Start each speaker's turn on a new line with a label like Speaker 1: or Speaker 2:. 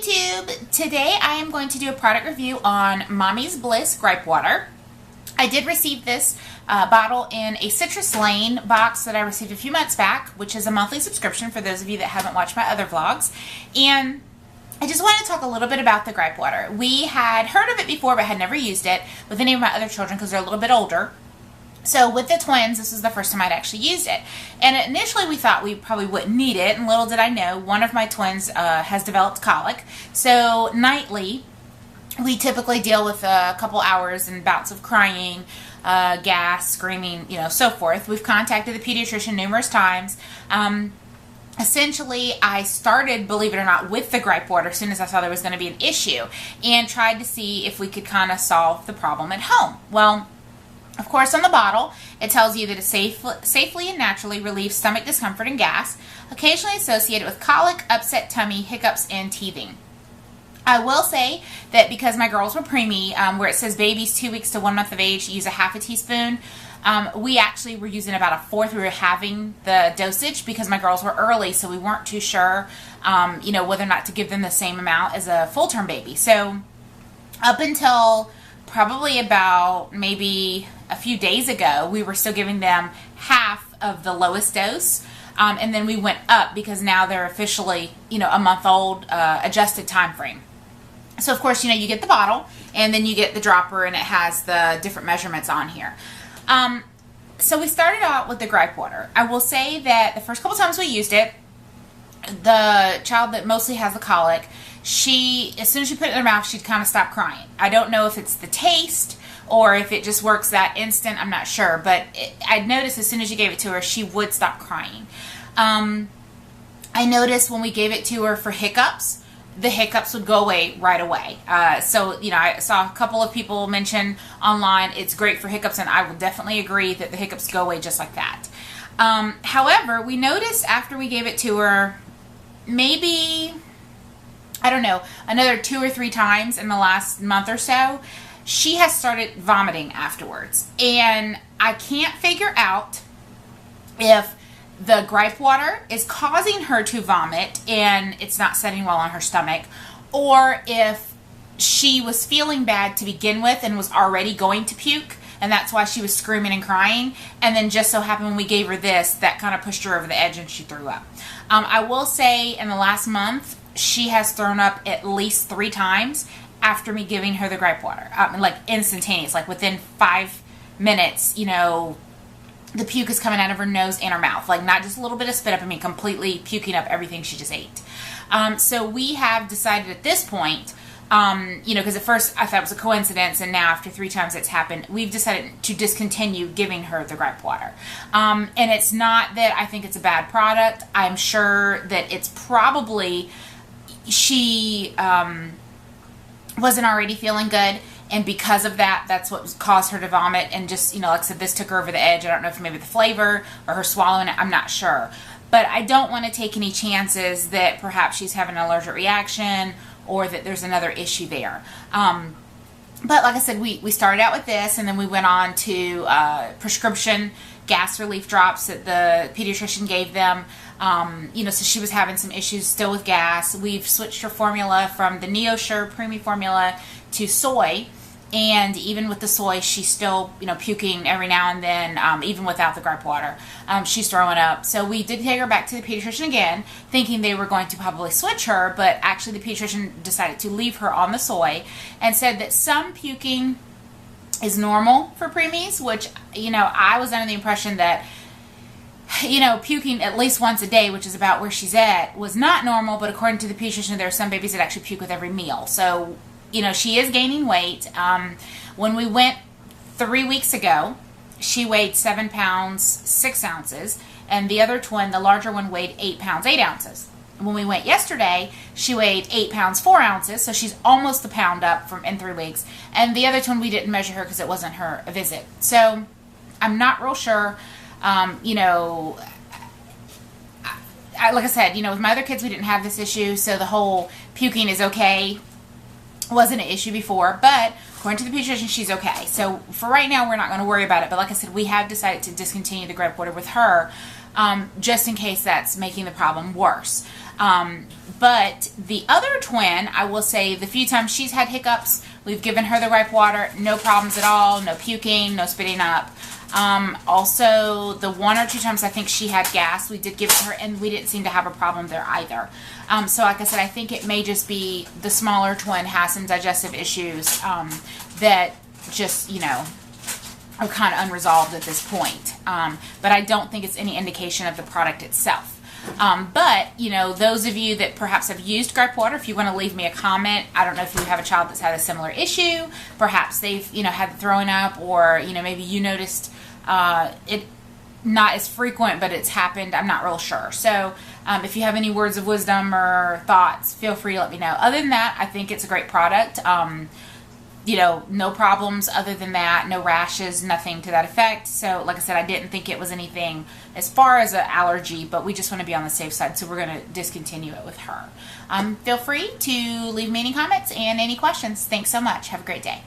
Speaker 1: YouTube! Today I am going to do a product review on Mommy's Bliss Gripe Water. I did receive this bottle in a Citrus Lane box that I received a few months back, which is a monthly subscription for those of you that haven't watched my other vlogs. And I just want to talk a little bit about the Gripe Water. We had heard of it before but had never used it with any of my other children because they're a little bit older. So with the twins, this was the first time I'd actually used it. And initially we thought we probably wouldn't need it, and little did I know, one of my twins has developed colic. So nightly, we typically deal with a couple hours and bouts of crying, gas, screaming, so forth. We've contacted the pediatrician numerous times. Essentially, I started, believe it or not, with the Gripe Water as soon as I saw there was going to be an issue, and tried to see if we could kind of solve the problem at home. Well, of course, on the bottle, it tells you that it safely and naturally relieves stomach discomfort and gas, occasionally associated with colic, upset tummy, hiccups, and teething. I will say that because my girls were preemie, where it says babies 2 weeks to 1 month of age use a half a teaspoon, we actually were using about a fourth. We were having the dosage because my girls were early, so we weren't too sure, whether or not to give them the same amount as a full-term baby. So up until probably about maybe a few days ago, we were still giving them half of the lowest dose, and then we went up because now they're officially, a month old, adjusted time frame. So of course, you get the bottle, and then you get the dropper, and it has the different measurements on here. So we started out with the Gripe Water. I will say that the first couple times we used it, the child that mostly has the colic, as soon as she put it in her mouth, she'd kind of stop crying. I don't know if it's the taste or if it just works that instant. I'm not sure, but I'd noticed as soon as you gave it to her, she would stop crying. I noticed when we gave it to her for hiccups, the hiccups would go away right away. So, I saw a couple of people mention online it's great for hiccups, and I will definitely agree that the hiccups go away just like that. However, we noticed after we gave it to her, maybe, I don't know, another 2 or 3 times in the last month or so, she has started vomiting afterwards. And I can't figure out if the Gripe Water is causing her to vomit and it's not setting well on her stomach, or if she was feeling bad to begin with and was already going to puke, and that's why she was screaming and crying, and then just so happened when we gave her this, that kind of pushed her over the edge and she threw up. I will say in the last month, she has thrown up at least 3 times after me giving her the Gripe Water. Like instantaneous, like within 5 minutes, the puke is coming out of her nose and her mouth. Like not just a little bit of spit up, completely puking up everything she just ate. So we have decided at this point, because at first I thought it was a coincidence, and now after 3 times it's happened, we've decided to discontinue giving her the Gripe Water. And it's not that I think it's a bad product. I'm sure that it's probably she wasn't already feeling good, and because of that, that's what caused her to vomit, and just, like I said, this took her over the edge. I don't know if maybe the flavor or her swallowing it, I'm not sure. But I don't want to take any chances that perhaps she's having an allergic reaction or that there's another issue there. But like I said, we started out with this, and then we went on to prescription gas relief drops that the pediatrician gave them. So she was having some issues still with gas. We've switched her formula from the NeoSure Preemie formula to soy, and even with the soy, she's still, puking every now and then, even without the Gripe Water. She's throwing up. So we did take her back to the pediatrician again, thinking they were going to probably switch her, but actually the pediatrician decided to leave her on the soy and said that some puking is normal for preemies, which, I was under the impression that, puking at least once a day, which is about where she's at, was not normal, but according to the pediatrician, there are some babies that actually puke with every meal. So, she is gaining weight. When we went 3 weeks ago, she weighed 7 pounds, 6 ounces, and the other twin, the larger one, weighed 8 pounds, 8 ounces. When we went yesterday, she weighed 8 pounds, 4 ounces, so she's almost a pound up in 3 weeks. And the other twin, we didn't measure her because it wasn't her visit. So I'm not real sure. Like I said, with my other kids, we didn't have this issue, so the whole puking is okay. Wasn't an issue before, but according to the pediatrician, she's okay. So for right now, we're not going to worry about it. But like I said, we have decided to discontinue the Gripe Water with her, just in case that's making the problem worse. But the other twin, I will say, the few times she's had hiccups, we've given her the Gripe water, no problems at all, no puking, no spitting up. Also, the 1 or 2 times I think she had gas, we did give it to her, and we didn't seem to have a problem there either. So like I said, I think it may just be the smaller twin has some digestive issues that just, you know, are kind of unresolved at this point. But I don't think it's any indication of the product itself. But, you know, those of you that perhaps have used Gripe water, if you want to leave me a comment, I don't know if you have a child that's had a similar issue, perhaps they've, you know, had throwing up, or, you know, maybe you noticed it not as frequent, but it's happened. I'm not real sure. So if you have any words of wisdom or thoughts, feel free to let me know. Other than that, I think it's a great product. You know, no problems other than that, no rashes, nothing to that effect. So like I said, I didn't think it was anything as far as an allergy, but we just want to be on the safe side, so we're going to discontinue it with her. Feel free to leave me any comments and any questions. Thanks so much. Have a great day.